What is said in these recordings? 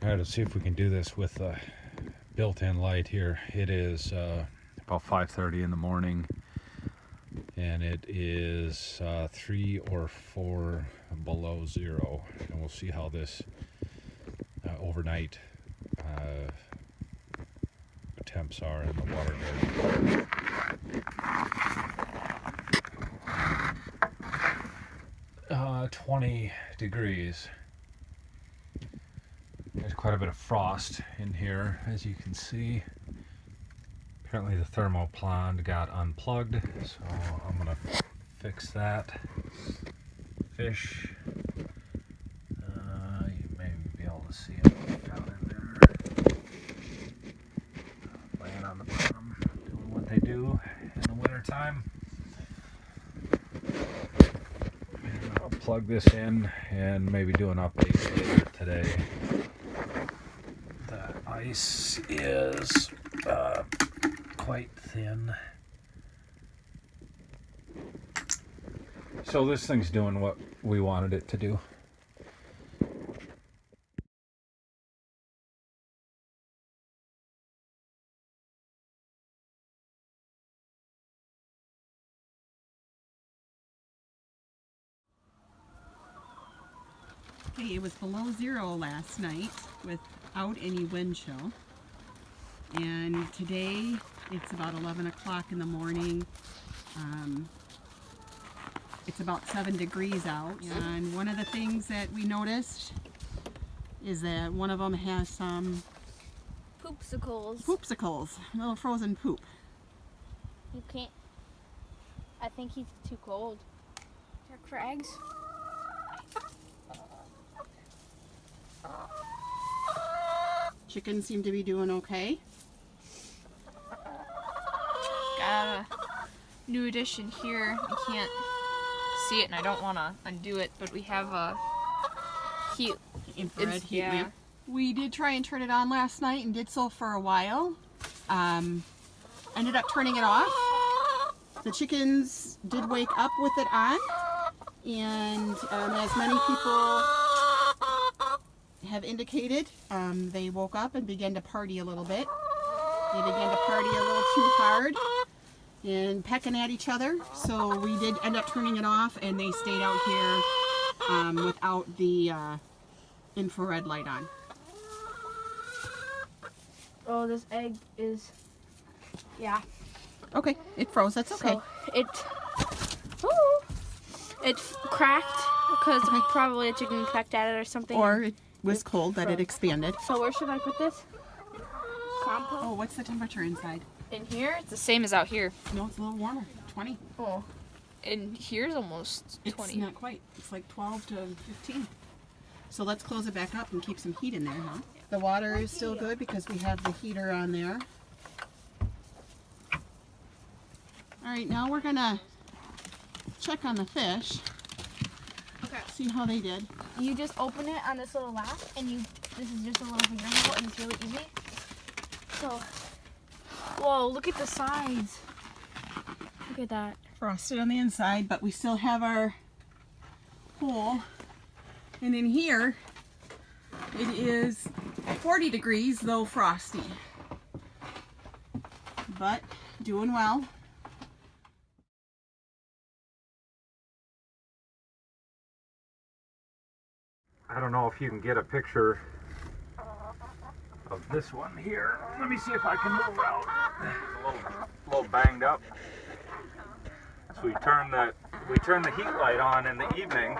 try to see if we can do this with a built-in light here. It is about 5:30 in the morning, and it is 3 or 4 below zero, and we'll see how this overnight temps are in the water garden. 20 degrees. There's quite a bit of frost in here, as you can see. Apparently the thermopond got unplugged, so I'm gonna fix that. Fish, you may be able to see them down in there, laying on the bottom, doing what they do in the wintertime. And I'll plug this in and maybe do an update later today. The ice is quite thin. So this thing's doing what we wanted it to do. Okay, it was below zero last night without any wind chill. And today it's about 11 o'clock in the morning. It's about 7 degrees out. And one of the things that we noticed is that one of them has some poopsicles, little frozen poop. You can't. I think he's too cold. They're crags. Chickens seem to be doing okay. Got a new addition here. You can't see it, and I don't want to undo it, but we have a infrared heat lamp. We did try and turn it on last night and did so for a while. Ended up turning it off. The chickens did wake up with it on, and as many people have indicated, they woke up and began to party a little bit. They began to party a little too hard and pecking at each other, so we did end up turning it off, and they stayed out here without the infrared light on. Oh, this egg is, yeah. Okay, it froze. That's okay. So it cracked because probably a chicken pecked at it or something. Or it was cold that it expanded. So where should I put this? Compost? Oh, what's the temperature inside? In here, it's the same as out here. No, it's a little warmer. 20. Oh, in here's almost 20. It's not quite. It's like 12 to 15. So let's close it back up and keep some heat in there, huh? The water is still good because we have the heater on there. All right, now we're gonna check on the fish. Okay. See how they did. You just open it on this little latch, and this is just a little finger hole, and it's really easy. So, whoa, look at the sides. Look at that. Frosted on the inside, but we still have our hole. And in here, it is 40 degrees, though frosty. But doing well. I don't know if you can get a picture of this one here. Let me see if I can move out. It's a little banged up. So we turn the heat light on in the evening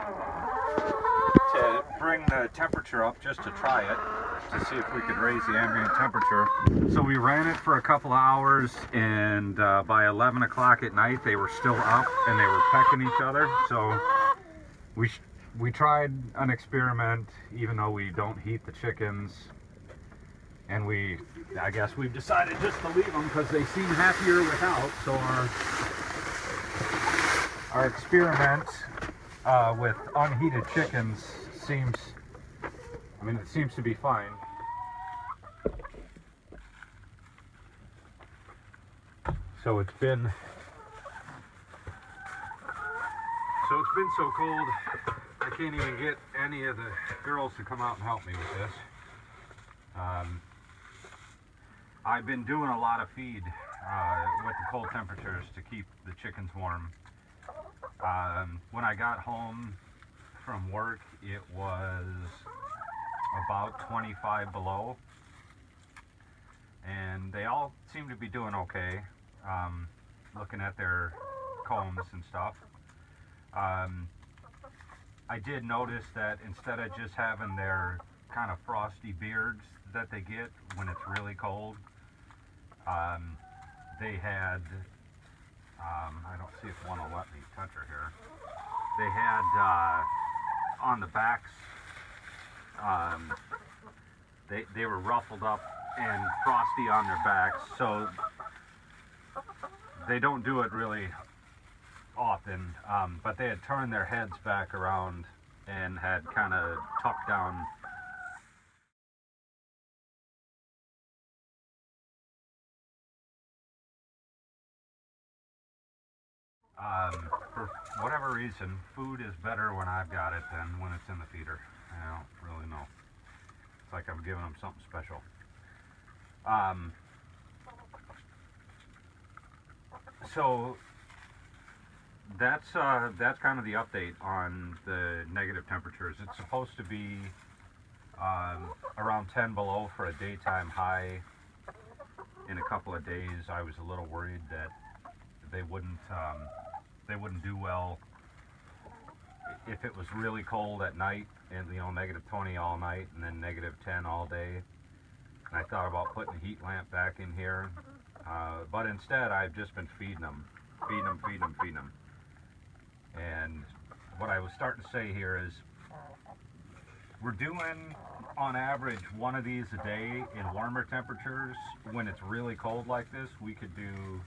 to bring the temperature up, just to try it, to see if we could raise the ambient temperature. So we ran it for a couple of hours, and by 11 o'clock at night they were still up and they were pecking each other. So we tried an experiment, even though we don't heat the chickens, and I guess we've decided just to leave them because they seem happier without. So our experiment with unheated chickens it seems to be fine. So it's been so cold, I can't even get any of the girls to come out and help me with this. I've been doing a lot of feed with the cold temperatures to keep the chickens warm. When I got home from work, it was about 25 below, and they all seem to be doing okay. Looking at their combs and stuff. I did notice that instead of just having their kind of frosty beards that they get when it's really cold, they had, I don't see if one will let me touch her here, they had on the backs, they were ruffled up and frosty on their backs, so they don't do it really often, but they had turned their heads back around and had kind of tucked down. For whatever reason, food is better when I've got it than when it's in the feeder. I don't really know. It's like I'm giving them something special. So that's kind of the update on the negative temperatures. It's supposed to be around 10 below for a daytime high in a couple of days. I was a little worried that they wouldn't do well if it was really cold at night, and negative 20 all night and then negative 10 all day. And I thought about putting a heat lamp back in here, but instead I've just been feeding them. And what I was starting to say here is we're doing on average one of these a day in warmer temperatures. When it's really cold like this, we could do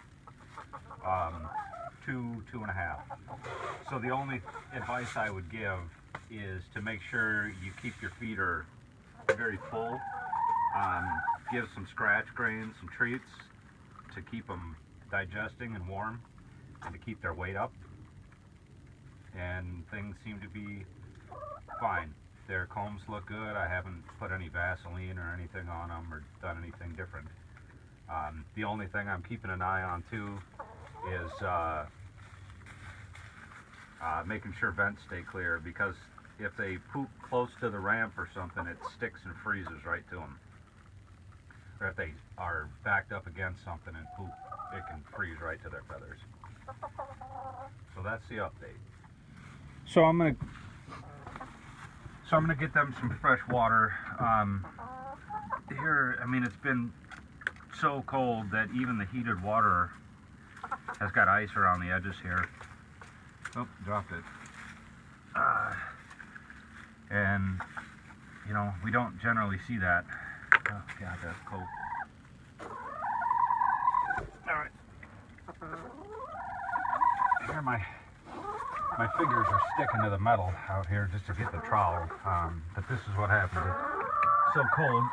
2.5. So the only advice I would give is to make sure you keep your feeder very full. Give some scratch grains, some treats to keep them digesting and warm and to keep their weight up. And things seem to be fine. Their combs look good. I haven't put any Vaseline or anything on them or done anything different. The only thing I'm keeping an eye on too is making sure vents stay clear, because if they poop close to the ramp or something, it sticks and freezes right to them. Or if they are backed up against something and poop, it can freeze right to their feathers. So that's the update. So I'm gonna get them some fresh water. Here, I mean, it's been so cold that even the heated water has got ice around the edges here. Oh, dropped it. And we don't generally see that. Oh God, that's cold. All right. Here my fingers are sticking to the metal out here just to get the trowel. But this is what happens. It's so cold.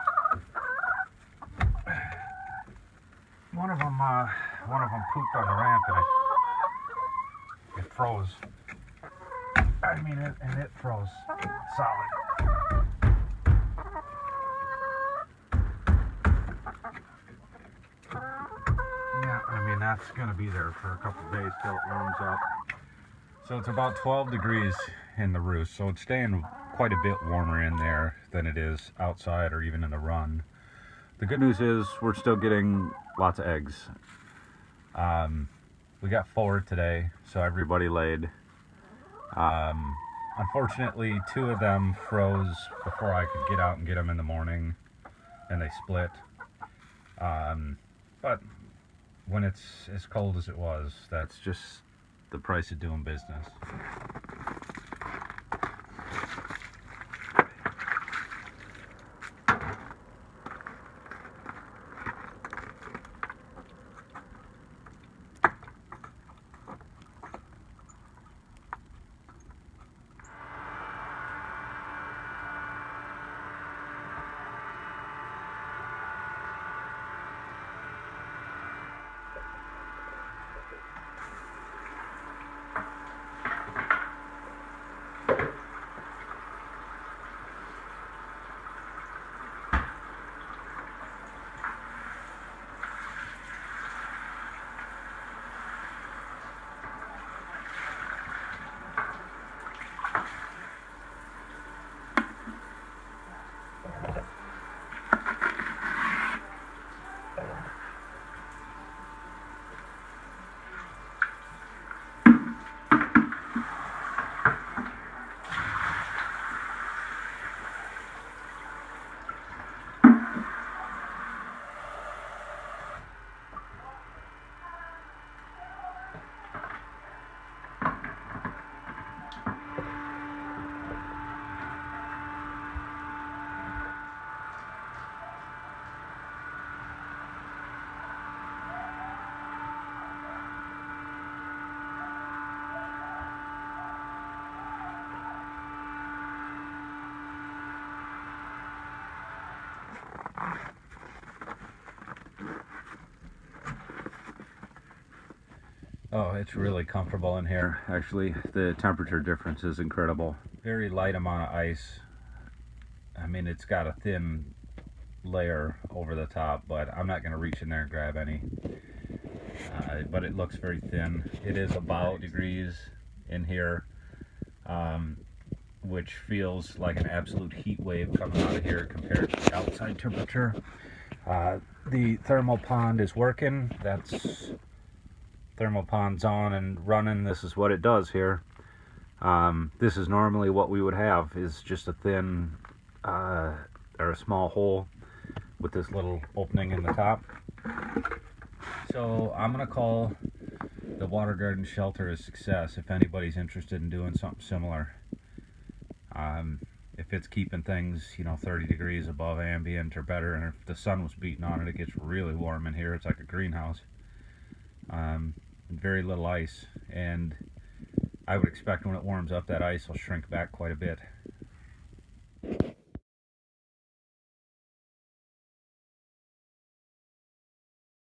One of them pooped on the ramp and it froze. I mean, it froze solid. Yeah, I mean, that's gonna be there for a couple of days till it warms up. So it's about 12 degrees in the roost, so it's staying quite a bit warmer in there than it is outside or even in the run. The good news is we're still getting lots of eggs. We got 4 today, so everybody laid. Unfortunately, 2 of them froze before I could get out and get them in the morning, and they split. But when it's as cold as it was, that's just the price of doing business. Oh, it's really comfortable in here. Actually, the temperature difference is incredible. Very light amount of ice. I mean, it's got a thin layer over the top, but I'm not going to reach in there and grab any. But it looks very thin. It is about degrees in here, which feels like an absolute heat wave coming out of here compared to the outside temperature. The thermal pond is working. That's thermal pond's on and running. This is what it does here. This is normally what we would have, is just a thin or a small hole with this little opening in the top. So I'm gonna call the water garden shelter a success if anybody's interested in doing something similar. If it's keeping things, you know, 30 degrees above ambient or better, and if the sun was beating on it, it gets really warm in here. It's like a greenhouse. Very little ice, and I would expect when it warms up that ice will shrink back quite a bit.